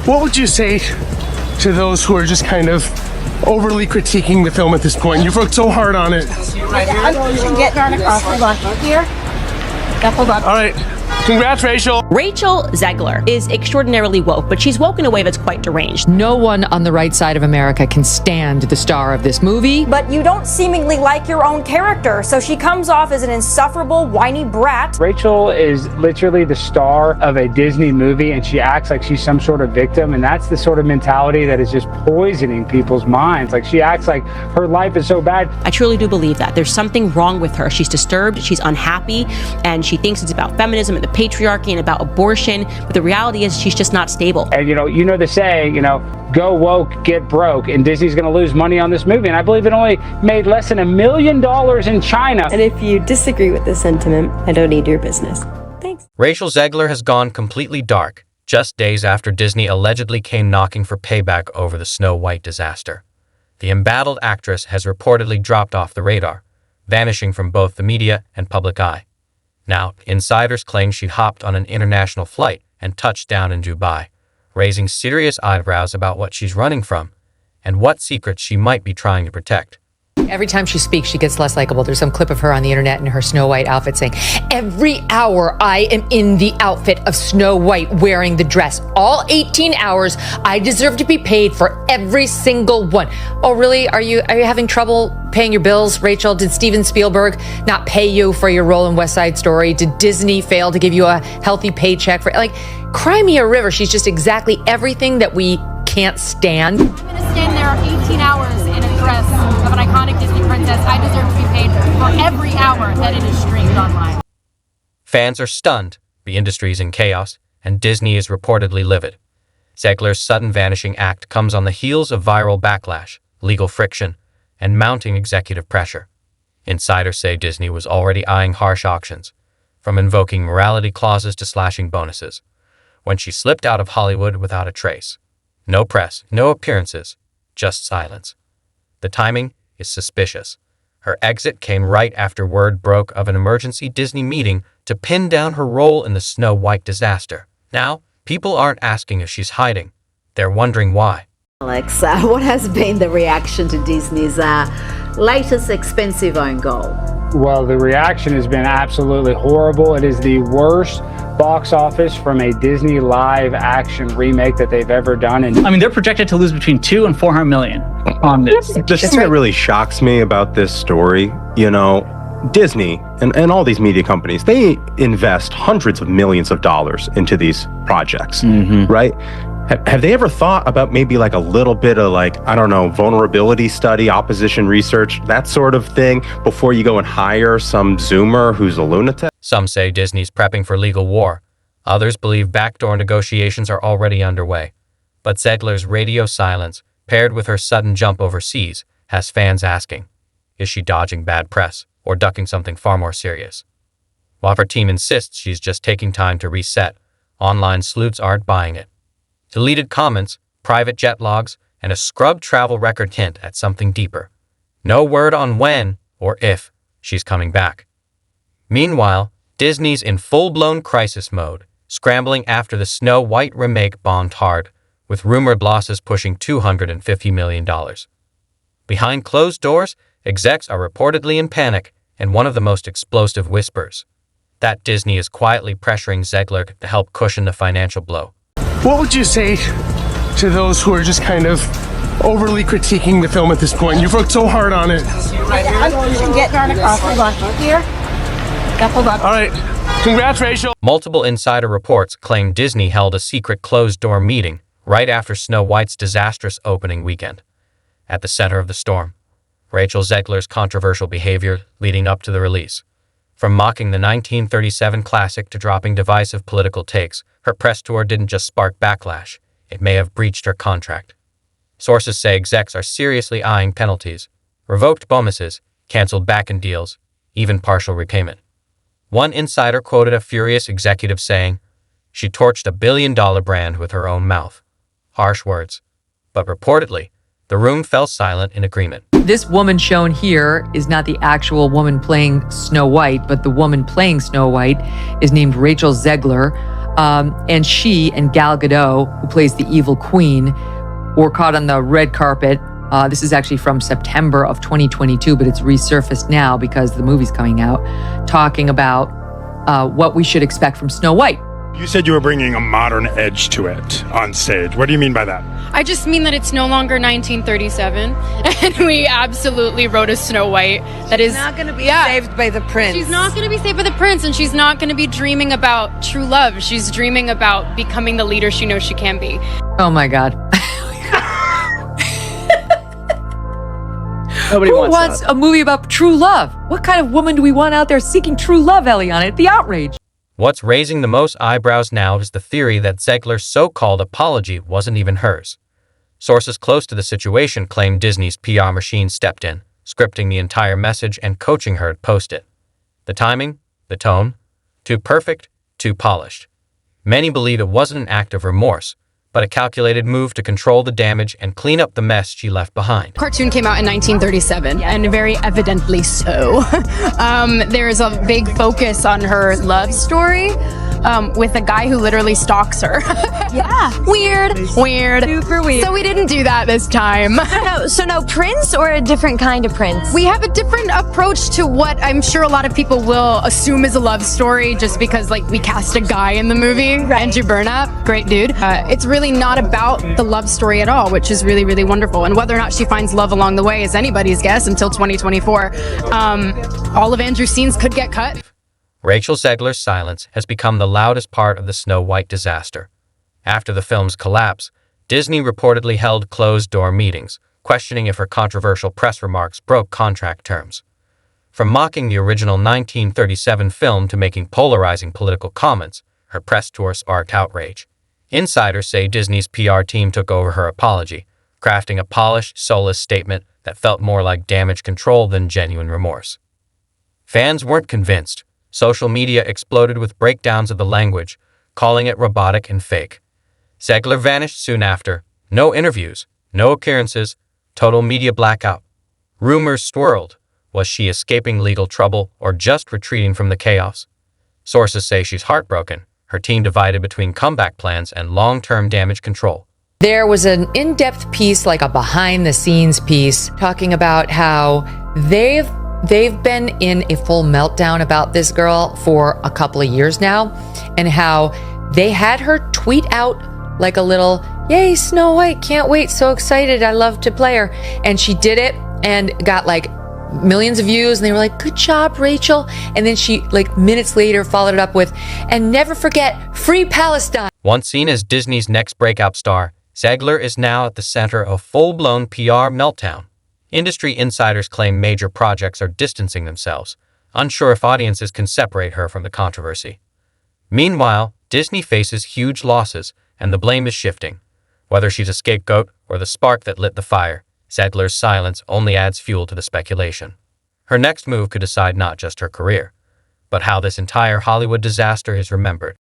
What would you say to those who are just kind of overly critiquing the film at this point? You've worked so hard on it. Get darn across. Hold on. Here. Yep, hold on. All right. Congrats, Rachel. Rachel Zegler is extraordinarily woke, but she's woke in a way that's quite deranged. No one on the right side of America can stand the star of this movie. But you don't seemingly like your own character, so she comes off as an insufferable, whiny brat. Rachel is literally the star of a Disney movie, and she acts like she's some sort of victim, and that's the sort of mentality that is just poisoning people's minds. Like, she acts like her life is so bad. I truly do believe that. There's something wrong with her. She's disturbed, she's unhappy, and she thinks it's about feminism and the patriarchy and about abortion, but the reality is she's just not stable. And you know the saying, go woke, get broke, and Disney's going to lose money on this movie, and I believe it only made less than $1 million in China. And if you disagree with this sentiment, I don't need your business. Thanks. Rachel Zegler has gone completely dark, just days after Disney allegedly came knocking for payback over the Snow White disaster. The embattled actress has reportedly dropped off the radar, vanishing from both the media and public eye. Now, insiders claim she hopped on an international flight and touched down in Dubai, raising serious eyebrows about what she's running from and what secrets she might be trying to protect. Every time she speaks, she gets less likable. There's some clip of her on the internet in her Snow White outfit saying, "Every hour I am in the outfit of Snow White wearing the dress. All 18 hours, I deserve to be paid for every single one." Oh, really? Are you having trouble paying your bills, Rachel? Did Steven Spielberg not pay you for your role in West Side Story? Did Disney fail to give you a healthy paycheck for, cry me a river? She's just exactly everything that we can't stand. I'm gonna stand there 18 hours in a dress of an iconic Disney princess. I deserve to be paid for every hour that it is streamed online. Fans are stunned, the industry is in chaos, and Disney is reportedly livid. Zegler's sudden vanishing act comes on the heels of viral backlash, legal friction, and mounting executive pressure. Insiders say Disney was already eyeing harsh auctions, from invoking morality clauses to slashing bonuses, when she slipped out of Hollywood without a trace. No press, no appearances, just silence. The timing is suspicious. Her exit came right after word broke of an emergency Disney meeting to pin down her role in the Snow White disaster. Now, people aren't asking if she's hiding. They're wondering why. Alex, what has been the reaction to Disney's latest expensive own goal? Well, the reaction has been absolutely horrible. It is the worst box office from a Disney live action remake that they've ever done. And I mean, they're projected to lose between $200 and $400 million on this. The thing that really shocks me about this story, Disney and all these media companies, they invest hundreds of millions of dollars into these projects, right? Have they ever thought about maybe a little bit of vulnerability study, opposition research, that sort of thing before you go and hire some Zoomer who's a lunatic? Some say Disney's prepping for legal war. Others believe backdoor negotiations are already underway. But Zegler's radio silence, paired with her sudden jump overseas, has fans asking, is she dodging bad press or ducking something far more serious? While her team insists she's just taking time to reset, online sleuths aren't buying it. Deleted comments, private jet logs, and a scrubbed travel record hint at something deeper. No word on when or if she's coming back. Meanwhile, Disney's in full-blown crisis mode, scrambling after the Snow White remake bombed hard, with rumored losses pushing $250 million. Behind closed doors, execs are reportedly in panic, and one of the most explosive whispers that Disney is quietly pressuring Zegler to help cushion the financial blow. What would you say to those who are just kind of overly critiquing the film at this point? You've worked so hard on it. Get darn across. Hold on. Here. Yep, hold on. All right. Congrats, Rachel. Multiple insider reports claim Disney held a secret closed-door meeting right after Snow White's disastrous opening weekend. At the center of the storm, Rachel Zegler's controversial behavior leading up to the release. From mocking the 1937 classic to dropping divisive political takes, her press tour didn't just spark backlash, it may have breached her contract. Sources say execs are seriously eyeing penalties, revoked bonuses, canceled back-end deals, even partial repayment. One insider quoted a furious executive saying, "She torched a billion-dollar brand with her own mouth." Harsh words. But reportedly, the room fell silent in agreement. This woman shown here is not the actual woman playing Snow White, but the woman playing Snow White is named Rachel Zegler. And she and Gal Gadot, who plays the evil queen, were caught on the red carpet. This is actually from September of 2022, but it's resurfaced now because the movie's coming out, talking about what we should expect from Snow White. You said you were bringing a modern edge to it on stage. What do you mean by that? I just mean that it's no longer 1937, and we absolutely wrote a Snow White that is not going to be saved by the prince. She's not going to be saved by the prince, and she's not going to be dreaming about true love. She's dreaming about becoming the leader she knows she can be. Oh my God. Nobody Who wants a movie about true love? What kind of woman do we want out there seeking true love, Eliana? The outrage. What's raising the most eyebrows now is the theory that Zegler's so-called apology wasn't even hers. Sources close to the situation claim Disney's PR machine stepped in, scripting the entire message and coaching her to post it. The timing, the tone, too perfect, too polished. Many believe it wasn't an act of remorse, but a calculated move to control the damage and clean up the mess she left behind. Cartoon came out in 1937, and very evidently so. There's a big focus on her love story with a guy who literally stalks her. Yeah. Weird. Super weird. So we didn't do that this time. So no prince or a different kind of prince? We have a different approach to what I'm sure a lot of people will assume is a love story just because, like, we cast a guy in the movie, right. Andrew Burnap, great dude. It's really not about the love story at all, which is really, really wonderful. And whether or not she finds love along the way is anybody's guess until 2024. All of Andrew's scenes could get cut. Rachel Zegler's silence has become the loudest part of the Snow White disaster. After the film's collapse, Disney reportedly held closed-door meetings, questioning if her controversial press remarks broke contract terms. From mocking the original 1937 film to making polarizing political comments, her press tour sparked outrage. Insiders say Disney's PR team took over her apology, crafting a polished, soulless statement that felt more like damage control than genuine remorse. Fans weren't convinced. Social media exploded with breakdowns of the language, calling it robotic and fake. Zegler vanished soon after. No interviews, no appearances, total media blackout. Rumors swirled. Was she escaping legal trouble or just retreating from the chaos? Sources say she's heartbroken, her team divided between comeback plans and long-term damage control. There was an in-depth piece, like a behind-the-scenes piece, talking about how they've been in a full meltdown about this girl for a couple of years now, and how they had her tweet out like a little, "Yay, Snow White, can't wait, so excited, I love to play her." And she did it and got like millions of views, and they were like, "Good job, Rachel." And then she, like minutes later, followed it up with, "And never forget, free Palestine." Once seen as Disney's next breakout star, Zegler is now at the center of full-blown PR meltdown. Industry insiders claim major projects are distancing themselves, unsure if audiences can separate her from the controversy. Meanwhile, Disney faces huge losses, and the blame is shifting. Whether she's a scapegoat or the spark that lit the fire, Zegler's silence only adds fuel to the speculation. Her next move could decide not just her career, but how this entire Hollywood disaster is remembered.